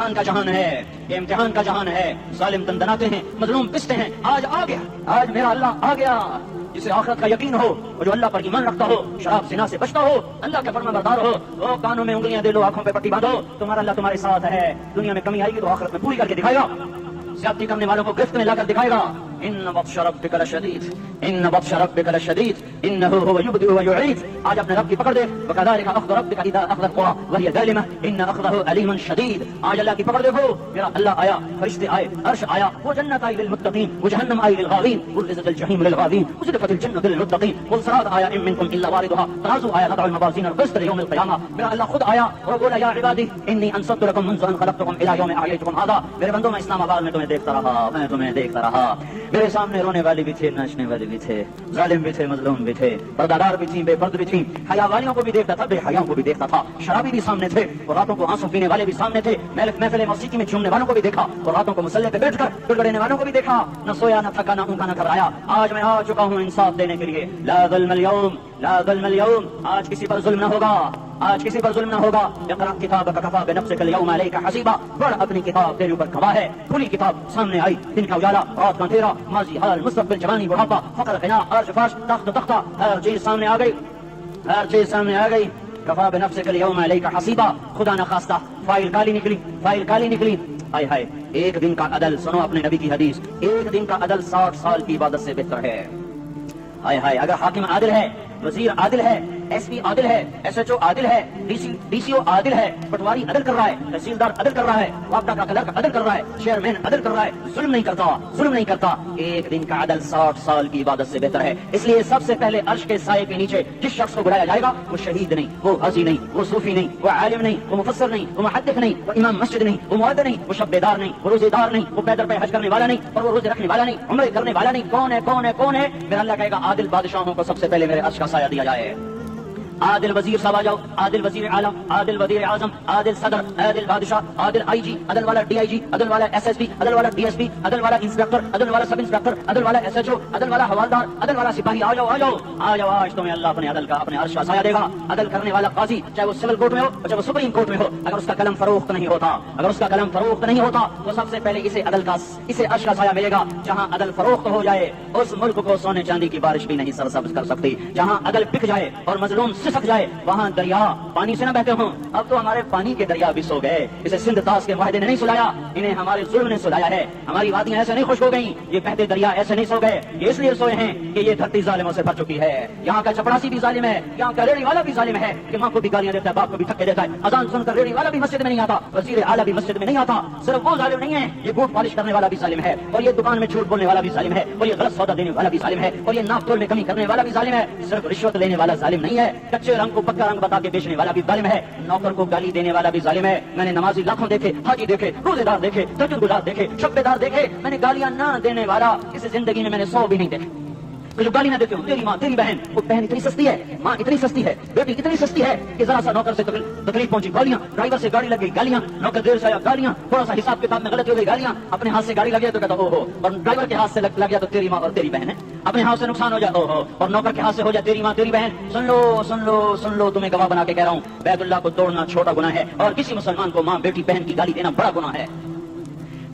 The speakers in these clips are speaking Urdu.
امتحان کا جہان ہے، یہ امتحان کا جہان ہے. ظالم دندناتے ہیں، مظلوم پستے ہیں. آج آ گیا، آج میرا اللہ آ گیا. جسے آخرت کا یقین ہو اور جو اللہ پر ایمان رکھتا ہو، شراب زنا سے بچتا ہو، اللہ کے فرمان بردار ہو، وہ کانوں میں انگلیاں دے لو، آنکھوں پہ پٹی باندھو، تمہارا اللہ تمہارے ساتھ ہے. دنیا میں کمی آئے گی تو آخرت میں پوری کر کے دکھائے گا. زیادتی کرنے والوں کو گرفت میں لا کر دکھائے گا. ان بطش ربک لشدید، ان بطش ربک لشدید انہ هو یبدئ ویعید. آج اپنے رب کی پکڑ دے. وکذلک اخذ ربک اذا اخذ القرى وهي ظالمة ان اخذه علیم شدید. آج اللہ کی پکڑ دیکھو. میرا اللہ آیا، فرشتے آئے، عرش آیا، وہ جنت آئی للمتقین، وہ جہنم آئی للغاوین، برزت الجحیم للغاوین، وزلفت الجنة للمتقین، والصراط آیا ان منکم الا واردها، ترازو آیا نضع الموازین القسط لیوم القیامہ. میرا اللہ خود آیا اور بولا یا عبادی انی انصت لکم منذ ان خلقتکم الى یوم احییتکم هذا. میرے بندوں میں اسلام آباد میں تمہیں دیکھتا رہا، میں تمہیں دیکھتا رہا. میرے سامنے رونے والے بھی تھے، ناچنے والے بھی تھے، ظالم بھی تھے، مظلوم بھی تھے، پردادار بھی تھیں، بے پرد بھی تھیں. حیا والیوں کو بھی دیکھتا تھا، بے حیاؤں کو بھی دیکھتا تھا. شرابی بھی سامنے تھے اور راتوں کو آنسو پینے والے بھی سامنے تھے. محفل موسیقی میں جھومنے والوں کو بھی دیکھا اور راتوں کو مسلح پہ بیٹھ کر گڑگڑانے والوں کو بھی دیکھا. نہ سویا، نہ تھکا، نہ اونگا، نہ گھبرایا. آج میں آ چکا ہوں انصاف دینے کے لیے. لا ظلم اليوم، لا ظلم اليوم. آج کسی پر ظلم نہ ہوگا، آج کسی پر ظلم نہ ہوگا. اقرأ کتابک کفی بنفسک اليوم علیک حسیبا. پڑھ اپنی کتاب، تیرے اوپر گواہ ہے. کھلی کتاب سامنے آئی. دن کا اجالا، رات کا اندھیرا، ماضی، حال، مستقبل، جوانی، بڑھاپا، فقر، غنا، عرش، فرش، تخت، تختہ، ہر چیز سامنے آ گئی، ہر چیز سامنے آ گئی. کفی بنفسک اليوم علیک حسیبا. خدا نہ خواستہ فائل کالی نکلی، فائل کالی نکلی. ہائے ہائے، ایک دن کا عدل، سنو اپنے نبی کی حدیث، ایک دن کا عدل 60 سال کی عبادت سے بہتر ہے. ہائے ہائے، اگر حاکم عادل ہے، وزیر عادل ہے، ایس پی عادل ہے، ایس ایچ او عادل ہے، ڈی سی او عادل ہے، پٹواری عدل کر رہا ہے، تحصیلدار عدل کر رہا ہے، وابڈا کا کلرک عدل کر رہا ہے، چیئرمین عدل کر رہا ہے، ظلم نہیں کرتا، ظلم نہیں کرتا. ایک دن کا عدل 60 سال کی عبادت سے بہتر ہے. اس لیے سب سے پہلے عرش کے سائے کے نیچے جس شخص کو بلایا جائے گا وہ شہید نہیں، وہ غازی نہیں، وہ صوفی نہیں، وہ عالم نہیں، وہ مفسر نہیں، وہ محدث نہیں، وہ امام مسجد نہیں، وہ مؤذن نہیں، وہ شب بیدار نہیں، وہ روزے دار نہیں، وہ پیدل پہ حج کرنے والا نہیں، اور وہ روزے رکھنے والا نہیں، عمرے کرنے والا نہیں. کون ہے، کون ہے، کون ہے؟ میرا اللہ کہے گا عادل بادشاہوں کو سب سے پہلے میرے عرش کا سایہ دیا جائے. عادل وزیر صاحب آ جاؤ، عادل وزیر اعظم، عادل وزیر اعظم، عادل صدر، عادل بادشاہ، عادل آئی جی، عدل والا ڈی آئی جی، عدل والا ایس ایس پی، عدل والا ڈی ایس پی، عدل والا انسپیکٹر، عدل والا سب انسپیکٹر، عدل والا ایس ایچ او، عدل والا حوالدار، عدل والا سپاہی. آ جاؤ، آ جاؤ، آ جاؤ. آج تمہیں اللہ اپنے عدل کا، اپنے عرش کا سایہ دے گا. عدل کرنے والا قاضی، چاہے وہ سول کورٹ میں ہو چاہے وہ سپریم کورٹ میں ہو، اگر اس کا قلم فروخت نہیں ہوتا، اگر اس کا قلم فروخت نہیں ہوتا تو سب سے پہلے اسے عدل کا، اسے عرش کا سایہ ملے گا. جہاں عدل فروخت ہو جائے اس ملک کو سونے چاندی کی بارش بھی نہیں سرسبز کر سکتی. جہاں عدل بک جائے اور مظلوم سسک جائے وہاں دریا پانی سے نہ بہتے ہوں. اب تو ہمارے پانی کے دریا بھی سو گئے. اسے سندھ تاس کے معاہدے نے نہیں سلایا، انہیں ہمارے ظلم نے سلایا ہے. ہماری وادیاں ایسے نہیں خشک ہو گئیں، یہ بہتے دریا ایسے نہیں سو گئے. یہ اس لیے سوئے ہیں کہ یہ دھرتی ظالموں سے بھر چکی ہے. یہاں کا چپڑاسی بھی ظالم ہے، یہاں کا ریڑھی والا بھی ظالم ہے کہ ماں کو بھی گالیاں دیتا ہے، باپ کو بھی دھکے دیتا ہے. اذان سن کر ریڑھی والا بھی مسجد میں نہیں آتا، وزیر اعلیٰ بھی مسجد میں نہیں آتا. صرف وہ ظالم نہیں ہے، یہ بوٹ پالش کرنے والا بھی ظالم ہے، اور یہ دکان میں جھوٹ بولنے والا بھی ظالم ہے، اور یہ غلط سودا دینے والا بھی ظالم ہے، اور یہ ناپ تول میں کمی کرنے والا بھی ظالم ہے. صرف رشوت لینے والا ظالم نہیں ہے، کچے رنگ کو پکا رنگ بتا کے بیچنے والا بھی ظالم ہے، نوکر کو گالی دینے والا بھی ظالم ہے. میں نے نمازی لاکھوں دیکھے، حاجی دیکھے، روزے دار دیکھے، تہجد گزار دیکھے، شب بیدار دیکھے. میں نے گالیاں نہ دینے والا اس زندگی میں میں نے 100 بھی نہیں دیکھے. جو گالی نہ دیتے ہو، تیری ماں، تیری بہن، وہ بہن اتنی سستی ہے، ماں اتنی سستی ہے، بیٹی اتنی سستی ہے کہ ذرا سا نوکر سے تکلیف پہنچی گالیاں، ڈرائیور سے گاڑی لگ گئی گالیاں، نوکر دیر سے آیا گالیاں، تھوڑا سا حساب کتاب میں غلطی ہو گئی گالیاں، اپنے ہاتھ سے گاڑی لگ گیا تو کہتا او ہو، اور ڈرائیور کے ہاتھ سے لگ گیا تو تیری ماں اور تیری بہن ہے. اپنے ہاتھ سے نقصان ہو جائے او ہو، اور نوکر کے ہاتھ سے ہو جائے تیری ماں تیری بہن. سن لو سن لو سن لو، تمہیں گواہ بنا کے کہہ رہا ہوں، بیت اللہ کو توڑنا چھوٹا گناہ ہے اور کسی مسلمان کو ماں بیٹی بہن کی گالی دینا بڑا گناہ ہے.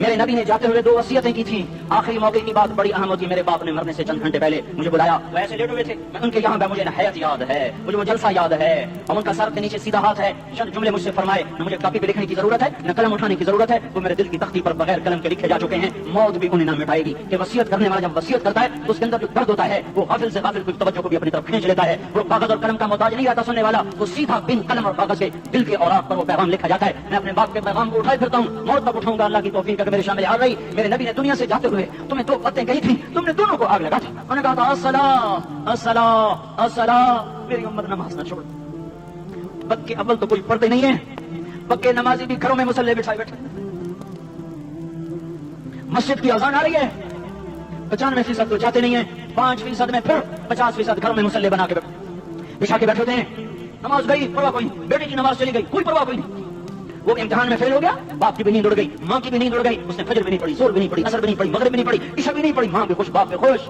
میرے نبی نے جاتے ہوئے 2 وصیتیں کی تھیں. آخری موقع کی بات بڑی اہم ہوتی ہے. میرے باپ نے مرنے سے چند گھنٹے پہلے مجھے بلایا، وہ ایسے لیٹے ہوئے تھے، میں ان کے یہاں مجھے نہ حیات یاد ہے، مجھے وہ جلسہ یاد ہے، اور ان کا سر کے نیچے سیدھا ہاتھ ہے. چند جملے مجھ سے فرمائے، نہ مجھے کاپی پہ لکھنے کی ضرورت ہے نہ قلم اٹھانے کی ضرورت ہے، وہ میرے دل کی تختی پر بغیر قلم کے لکھے جا چکے ہیں. موت بھی انہیں نہ مٹائے گی کہ وصیت کرنے والا جب وصیت کرتا ہے تو اس کے اندر جو درد ہوتا ہے وہ غافل سے غافل کی توجہ کو بھی اپنی طرف کھینچ لیتا ہے. وہ کاغذ اور قلم کا محتاج نہیں رہتا سننے والا، وہ سیدھا بن قلم اور کاغذ کے دل کے اوراق پر وہ پیغام لکھا جاتا ہے. میں اپنے باپ کے پیغام کو اٹھائے پھرتا ہوں، موت تک اٹھاؤں گا اللہ کی توفیق اگر میرے شامل آ رہی. میرے نبی نے دنیا سے جاتے ہوئے تمہیں 2 باتیں کہی تھی، تم نے دونوں کو آگ لگا تھی. انہوں نے کہا تھا الصلاۃ الصلاۃ الصلاۃ، میری امت نماز نہ چھوڑ. پکے اول تو کوئی پڑھتے نہیں ہیں، پکے نمازی بھی گھروں میں مصلے بٹھائے بیٹھے. مسجد کی اذان آ رہی ہے، 95% تو جاتے نہیں ہیں، 5% میں پھر 50% گھروں میں مصلے بنا کے بچھا کے بیٹھے ہوتے ہیں. نماز گئی پرواہ کوئی، بیٹے کی نماز چلی گئی کوئی پرواہ کوئی نہیں. وہ امتحان میں فیل ہو گیا، باپ کی بھی نیند اڑ گئی، ماں کی بھی نیند اڑ گئی، اس نے فجر بھی نہیں پڑھی، زور بھی نہیں پڑھی، عصر بھی نہیں پڑھی، مغرب بھی نہیں پڑھی، عشاء بھی نہیں پڑھی، ماں بھی خوش باپ بھی خوش.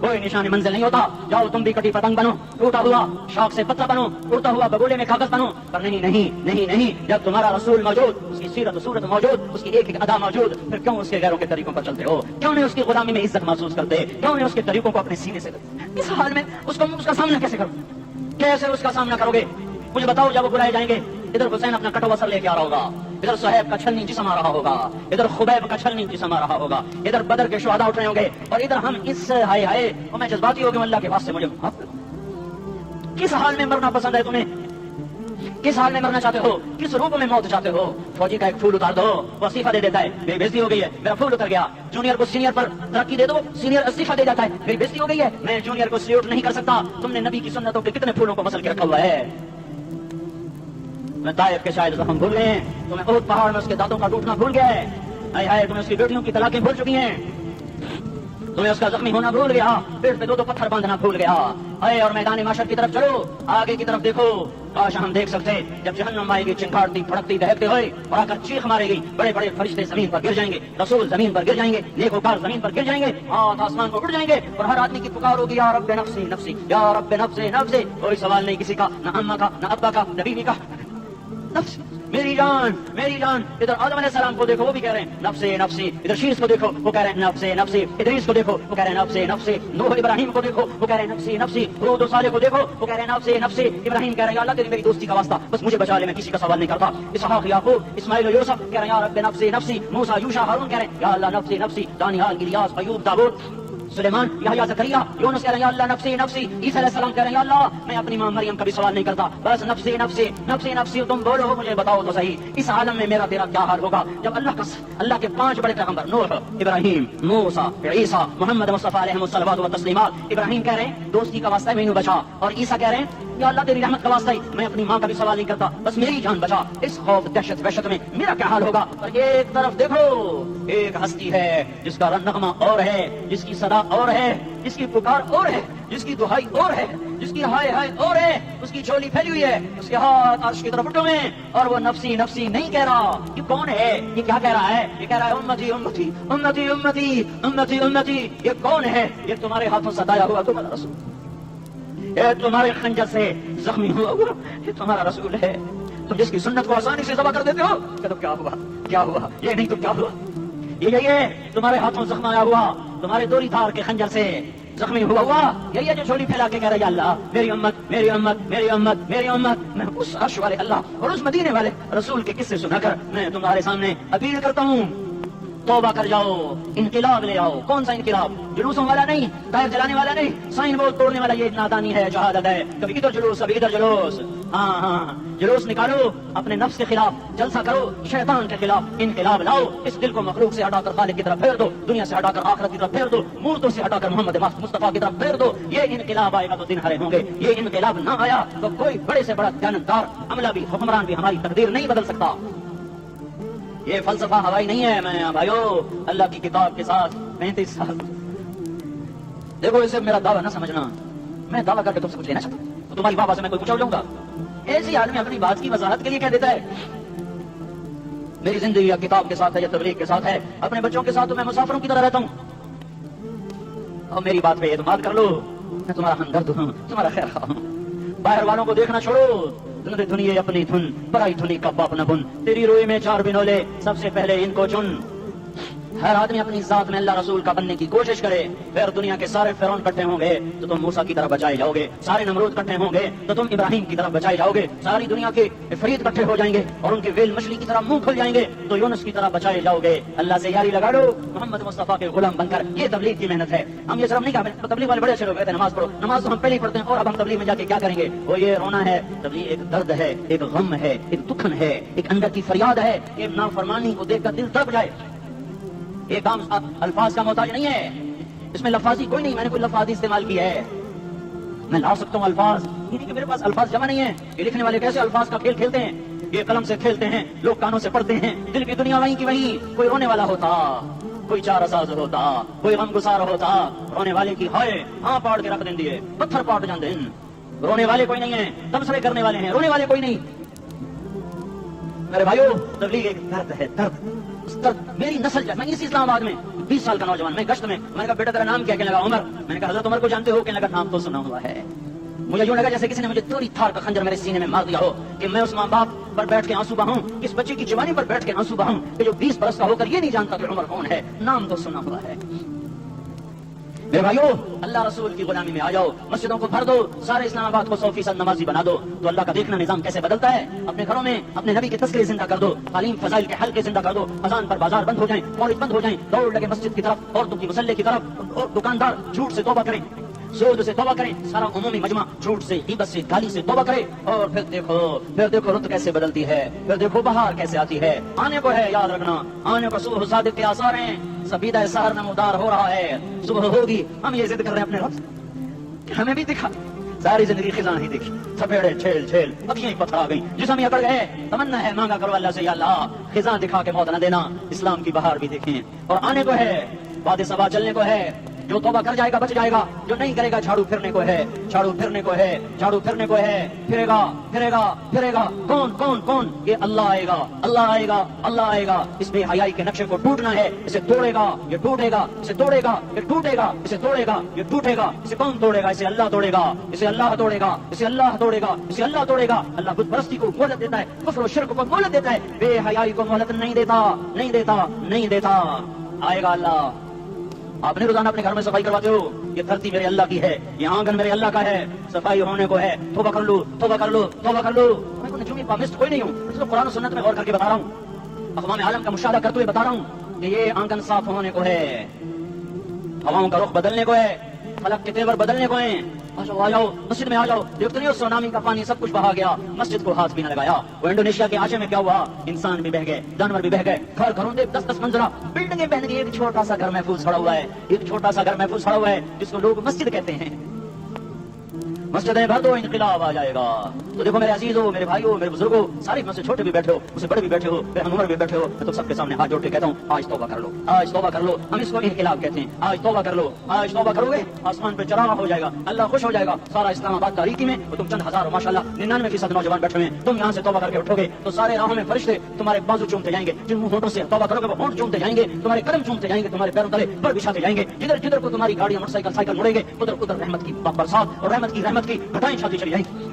کوئی نشان منزل نہیں ہوتا. جاؤ تم بھی کٹی پتنگ بنو, ٹوٹا ہوا شاخ سے پتلا بنو, اڑتا ہوا بگولے میں کاغذ بنو, پر نہیں نہیں نہیں نہیں, جب تمہارا رسول موجود, اس کی سیرت و صورت موجود, اس کی ایک ایک ادا موجود, پھر کیوں اس کے غیروں کے طریقوں پر چلتے ہو؟ کیوں نہیں اس کی غلامی میں عزت محسوس کرتے؟ کیوں نہیں اس کے طریقوں کو اپنے سینے سے کرتے؟ اس حال میں اس کا سامنا کیسے کرو؟ کیسے اس کا سامنا کرو گے؟ مجھے بتاؤ. جب وہ بلائے جائیں گے, ادھر حسین اپنا کٹوا سر لے کے آ رہا ہوگا, ادھر صہیب کا چھلنی جسم آ رہا ہوگا, ادھر خبیب کا چھلنی جسم آ رہا ہوگا, ادھر بدر کے شہداء اٹھ رہے ہوں گے, اور ادھر ہم اس ہائے ہائے اور میں جذباتی ہو گیا اللہ کے واسطے مجھے معاف کرو. کس حال میں مرنا پسند ہے تمہیں؟ کس حال میں مرنا چاہتے ہو؟ کس روپ میں موت چاہتے ہو؟ فوجی کا ایک پھول اتار دو, وہ استعفیٰ دے دیتا ہے, میری بےزتی ہو گئی ہے, میرا پھول اتر گیا. جونیئر کو سینئر پر ترقی دے دو, سینئر استعفیٰ دے جاتا ہے, میری بےزتی ہو گئی ہے, میں جونیئر کو سلیوٹ نہیں کر سکتا. تم نے نبی کی سنتوں کے کتنے پھولوں کو مسل کے رکھا ہوا ہے. میں طائف کے شاید زخم بھول گئے ہیں, تمہیں احد پہاڑ میں اس کے دانتوں کا ٹوٹنا بھول گیا ہے. ہائے ہائے, تمہیں اس کی بیٹیوں کی طلاقیں بھول چکی ہیں, تمہیں اس کا زخمی ہونا بھول گیا, پیٹ پہ دو دو پتھر باندھنا بھول گیا. اے اور میدان محشر کی طرف چلو, آگے کی طرف دیکھو. کاش ہم دیکھ سکتے جب جہنم آئے گی چنکھاڑتی پھڑکتی دہکتے ہوئے اور آ کر چیخ مارے گی, بڑے بڑے فرشتے زمین پر گر جائیں گے, رسول زمین پر گر جائیں گے, نیکوکار زمین پر گر جائیں گے, ہاتھ آسمان کو اڑ جائیں گے, اور ہر آدمی کی پکار ہوگی یا رب نفسی نفسی, یا رب نفسی نفسی. کوئی سوال نہیں کسی کا, نہ اماں کا, نہ ابا کا, نہ بیوی کا. نفس میری جان میری جان. ادھر آدم علیہ السلام کو دیکھو, وہ بھی کہہ رہے ہیں نفس نفسی. ادھر شیش کو دیکھو, وہ کہہ رہے ہیں نفس نفسی. ادریس کو دیکھو, وہ کہہ رہے ہیں نفس نفسی. نوح ابراہیم کو دیکھو, وہ کہہ رہے ہیں نفس نفسی. ہود و صالح کو دیکھو, وہ کہہ رہے ہیں نفس نفسی. ابراہیم کہہ رہے ہیں یا اللہ تیری میری دوستی کا واسطہ, بس مجھے بچا لے, میں کسی کا سوال نہیں کرتا. اسحاق یعقوب اسماعیل و یوسف کہہ رہے ہیں یا رب نفسی نفسی. موسیٰ یوشع ہارون کہہ رہے ہیں یا اللہ نفسی نفسی. دانیال الیاس ایوب داؤد سلیمان یحییٰ زکریا یونس کہہ رہے ہیں یا اللہ نفسی نفسی. عیسیٰ علیہ السلام کہہ رہے ہیں یا اللہ میں اپنی ماں مریم کا بھی سوال نہیں کرتا, بس نفسی نفسی نفسی نفسی. تم بولو, مجھے بتاؤ تو صحیح, اس عالم میں میرا تیرا کیا حال ہوگا جب اللہ کے 5 بڑے پیغمبر نوح, ابراہیم, موسیٰ, عیسیٰ, محمد مصطفیٰ علیہ الصلوات و تسلیمات. ابراہیم کہہ رہے ہیں دوستی کا واسطہ ہے مینوں بچا, اور عیسیٰ کہہ رہے ہیں یا اللہ تیری رحمت کا واسطہ ہے میں اپنی ماں کا بھی سوال نہیں کرتا, بس میری جان بچا. اس خوف دہشت وحشت میں میرا کیا حال ہوگا؟ اور ایک طرف دیکھو, ایک ہستی ہے جس کا نغمہ اور ہے, جس کی صدا اور ہے, جس کی پکار اور ہے, جس کی دہائی اور ہے, جس کی ہائے ہائے اور ہے, اس کی جھولی پھیلی ہوئی ہے, اس کے ہاتھ عرش کی طرف اٹھے ہوئے ہیں, اور وہ نفسی نفسی نہیں کہہ رہا. یہ کون ہے؟ یہ کیا کہہ رہا ہے؟ یہ کہہ رہا ہے امتی امتی امتی امتی امتی امتی. یہ کون ہے؟ یہ تمہارے ہاتھوں ستایا ہوا تمہارا رسول, یہ تمہارے خنجر سے زخمی ہوا ہوا یہ تمہارا رسول ہے. تم جس کی سنت کو آسانی سے ذبح کر دیتے ہو, کہ تو کیا ہوا کیا ہوا, یہ نہیں تو کیا ہوا. یہ تمہارے ہاتھوں زخم آیا ہوا, تمہارے دوری دھار کے خنجر سے زخمی ہوا ہوا, یہی ہے جو جھولی پھیلا کے کہہ رہا ہے یا اللہ میری امت میری امت میری امت میری امت. میں اس عرش والے اللہ اور اس مدینے والے رسول کے قصے سنا کر میں تمہارے سامنے اپیل کرتا ہوں, توبہ کر جاؤ, انقلاب لے آؤ. کون سا انقلاب؟ جلوسوں والا نہیں, ٹائر جلانے والا نہیں, سائن بورڈ توڑنے والا, یہ نادانی ہے, جہالت ہے. کبھی ادھر جلوس کبھی ادھر جلوس. ہاں جلوس نکالو, اپنے نفس کے خلاف جلسہ کرو, شیطان کے خلاف انقلاب لاؤ. اس دل کو مخلوق سے ہٹا کر خالق کی طرف پھیر دو, دنیا سے ہٹا کر آخرت کی طرف پھیر دو, مورتوں سے ہٹا کر محمد مصطفیٰ کی طرف پھیر دو. یہ انقلاب آئے گا تو دن ہرے ہوں گے. یہ انقلاب نہ آیا تو کوئی بڑے سے بڑا دیانتدار عملہ بھی, حکمران بھی ہماری تقدیر نہیں بدل سکتا. یہ فلسفہ ہوائی نہیں ہے. میں بھائیو اللہ کی کتاب کے ساتھ 35 سال, دیکھو اسے میرا دعویٰ نہ سمجھنا, میں دعویٰ کر کے تم سے کچھ لینا چاہتا ہوں تو تمہاری بابا سے میں کوئی پوچھا جاؤں گا. ایسی آدمی اپنی بات کی وضاحت کے لیے کہہ دیتا ہے میری زندگی یا کتاب کے ساتھ ہے یا تبلیغ کے ساتھ ہے, اپنے بچوں کے ساتھ تو میں مسافروں کی طرح رہتا ہوں. اور میری بات پہ اعتماد کر لو, میں تمہارا ہمدرد ہوں, تمہارا خیر خواہ ہوں. باہر والوں کو دیکھنا چھوڑو, دنیا اپنی دھن پرائی دھنی کا باپ نہ بن. تیری روئی میں 4 بنولے, سب سے پہلے ان کو چن. ہر آدمی اپنی ذات میں اللہ رسول کا بننے کی کوشش کرے, پھر دنیا کے سارے فرعون اکٹھے ہوں گے تو تم موسیٰ کی طرح بچائے جاؤ گے, سارے نمرود اکٹھے ہوں گے تو تم ابراہیم کی طرح بچائے جاؤ گے, ساری دنیا کے فرید اکٹھے ہو جائیں گے اور ان کے ویل مچھلی کی طرح منہ کھل جائیں گے تو یونس کی طرح بچائے جاؤ گے. اللہ سے یاری لگا لو, محمد مصطفیٰ کے غلام بن کر. یہ تبلیغ کی محنت ہے. ہم یہ صرف نہیں کہا, تبلیغ والے بڑے اچھے لوگ کہتے ہیں نماز پڑھو, نماز تو ہم پہلے ہی پڑھتے ہیں, اور اب ہم تبلیغ میں جا کے کیا کریں گے؟ وہ یہ رونا ہے. تبلیغ ایک درد ہے, ایک غم ہے, ایک دکھن ہے, ایک اندر کی فریاد ہے کہ نافرمانی کو دیکھ کر دل دب جائے. ایک عام الفاظ کا محتاج نہیں ہے, اس میں لفاظی کوئی نہیں. میں نے کوئی لفاظی استعمال کی ہے, میں لا سکتا ہوں الفاظ, یہ نہیں کہ میرے پاس الفاظ جمع نہیں ہے. یہ لکھنے والے کیسے الفاظ کا کھیل کھیلتے ہیں, یہ قلم سے کھیلتے ہیں, لوگ کانوں سے پڑھتے ہیں. دل کی دنیا وہیں کی وہیں, کوئی رونے والا ہوتا, کوئی چار ساز ہوتا, کوئی غم گسار ہوتا. رونے والے کی ہائے ہاں پاڑ کے رکھ دیں دیے, پتھر پاٹ جان دیں. رونے والے کوئی نہیں ہیں, تبصرے کرنے والے ہیں, رونے والے کوئی نہیں. میرے بھائیو تبلیغ ایک درد ہے, درد. میری نسل جائے. میں اسی اسلام آباد میں 20 سال کا نوجوان, میں گشت میں, میں نے کہا بیٹا تیرا نام کیا؟ کہنے لگا عمر. میں نے کہا حضرت عمر کو جانتے ہو؟ کہنے لگا نام تو سنا ہوا ہے. مجھے یوں لگا جیسے کسی نے مجھے توری تھار کا خنجر میرے سینے میں مار دیا ہو کہ میں اس ماں باپ پر بیٹھ کے آنسو بہاؤں, اس بچے کی جوانی پر بیٹھ کے آنسو بہاؤں کہ جو 20 برس کا ہو کر یہ نہیں جانتا کہ عمر کون ہے, نام تو سنا ہوا ہے. میرے بھائیو, اللہ رسول کی غلامی میں آ جاؤ, مسجدوں کو بھر دو, سارے اسلام آباد کو 100% نمازی بنا دو, تو اللہ کا دیکھنا نظام کیسے بدلتا ہے. اپنے گھروں میں اپنے نبی کے تذکرے زندہ کر دو, تعلیم فضائل کے حلقے زندہ کر دو, اذان پر بازار بند ہو جائیں, کالج بند ہو جائیں, دوڑ لگے مسجد کی طرف, عورتوں کی مسلح کی طرف, اور دکاندار جھوٹ سے توبہ کریں, سود سے توبہ کریں, سارا عمومی مجمع جھوٹ سے, غیبت سے, گالی سے توبہ کرے, اور پھر دیکھو رت کیسے بدلتی ہے, پھر دیکھو بہار کیسے آتی ہے. آنے کو ہے, یاد رکھنا, آنے کو صبح صادق کے آثار ہیں, سبیدہ سحر نمودار ہو رہا ہے, صبح ہوگی. ہم یہ ضد کر رہے ہیں اپنے رب کہ ہمیں بھی دکھا. ساری زندگی خزاں ہی دیکھی, تھپیڑے چھیل اکھیاں پتھر آ گئی, جسم ہی اکڑ گئے. تمنا ہے مانگا کرو اللہ سے, یا اللہ خزاں دکھا کے موت نہ دینا, اسلام کی بہار بھی دیکھیں. اور آنے کو ہے, وعدے صبا چلنے کو ہے, جو توبہ کر جائے گا بچ جائے گا, جو نہیں کرے گا جھاڑو پھرنے کو ہے, جھاڑو پھرنے کو ہے, جھاڑو پھرنے کو ہے. پھرے گا کون؟ یہ اللہ آئے گا, اللہ آئے گا. اس بے حیائی کے نقشے کو ٹوٹنا ہے, اسے توڑے گا, یہ ٹوٹے گا, اسے توڑے گا, یہ ٹوٹے گا, اسے توڑے گا, یہ ٹوٹے گا. اسے کون توڑے گا؟ اسے اللہ توڑے گا, اسے اللہ توڑے گا, اسے اللہ توڑے گا, اسے اللہ توڑے گا. اللہ بت پرستی کو مہلت دیتا ہے, کفر و شرک کو مہلت دیتا ہے, بے حیائی کو مہلت نہیں دیتا. آئے گا اللہ. آپ نے روزانہ اپنے گھر میں صفائی کرواتے ہو, یہ دھرتی میرے اللہ کی ہے, یہ آنگن میرے اللہ کا ہے, صفائی ہونے کو ہے, توبہ کر لو. میں کوئی نجومی پامسٹ کوئی نہیں ہوں, اس قرآن و سنت میں غور کر کے بتا رہا ہوں, اقوام عالم کا مشاہدہ کرتے ہوئے بتا رہا ہوں کہ یہ آنگن صاف ہونے کو ہے, ہواؤں کا رخ بدلنے کو ہے, فلک کے تیور بدلنے کو ہیں. آ جاؤ مسجد میں آ جاؤ. دیکھتے نہیں سونامی کا پانی سب کچھ بہا گیا, مسجد کو ہاتھ بھی نہ لگایا. وہ انڈونیشیا کے عاشے میں کیا ہوا, انسان بھی بہ گئے, جانور بھی بہ گئے, گھروں میں 10 منزلہ بلڈنگیں بہن گئی, ایک چھوٹا سا گھر محفوظ کھڑا ہوا ہے, جس کو لوگ مسجد کہتے ہیں. مسجدیں بھر دو, انقلاب آ جائے گا. تو دیکھو میرے عزیزو, میرے بھائیو, میرے بزرگوں, سارے مجھ سے چھوٹے بھی بیٹھے ہو, مجھ سے بڑے بھی بیٹھے ہو, بے عمر بھی بیٹھے ہو, میں تو سب کے سامنے ہاتھ جوڑ کے کہتا ہوں, آج توبہ کر لو. ہم اس کو انقلاب کہتے ہیں. آج توبہ کرو گے, آسمان پہ چراغ ہو جائے گا, اللہ خوش ہو جائے گا. سارا اسلام آباد تاریخی میں تم چند ہزار, ماشاءاللہ 99% نوجوان بیٹھے ہوئے, تم یہاں سے توبہ کر کے اٹھو گے تو سارے راہوں میں فرشتے تمہارے بازو چومتے جائیں گے. جن ہونٹوں سے توبہ کرو گے وہ ہونٹ چومتے جائیں گے, تمہارے قدم چومتے جائیں گے, تمہارے پیروں تلے پر بچھاتے جائیں گے. جدھر کو تمہاری گاڑیاں موٹر سائیکل مڑے گے, ادھر رحمت کی برسات اور رحمت کی گھٹائیں چھاتی چلی جائیں گی.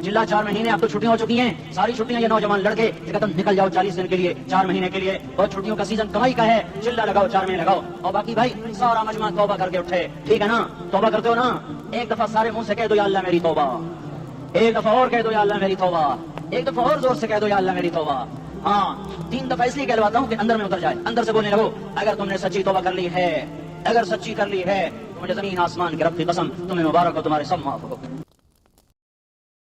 جلا 4 مہینے اب تو چھٹیاں ہو چکی ہیں, ساری چھٹیاں یہ نوجوان لڑکے قدم نکل جاؤ 40 دن کے لیے, 4 مہینے کے لیے, اور چھٹیوں کا سیزن کمائی کا ہے, چلا لگاؤ 4 مہینے لگاؤ. اور باقی بھائی سارا مجمع توبہ کر کے اٹھے, ٹھیک ہے نا؟ توبہ کرتے ہو نا, ایک دفعہ سارے منہ سے کہہ دو یا اللہ میری توبہ, ایک دفعہ اور کہہ دو یا اللہ میری توبہ, ایک دفعہ اور زور سے کہہ دو یا اللہ میری توبہ. ہاں 3 دفعہ اس لیے کہلواتا ہوں کہ اندر میں اتر جائے, اندر سے بولنے لگو. اگر تم نے سچی توبہ کر لی ہے, تو مجھے زمین آسمان کے رب کی قسم, تمہیں مبارک ہو, تمہارے سب معاف ہو.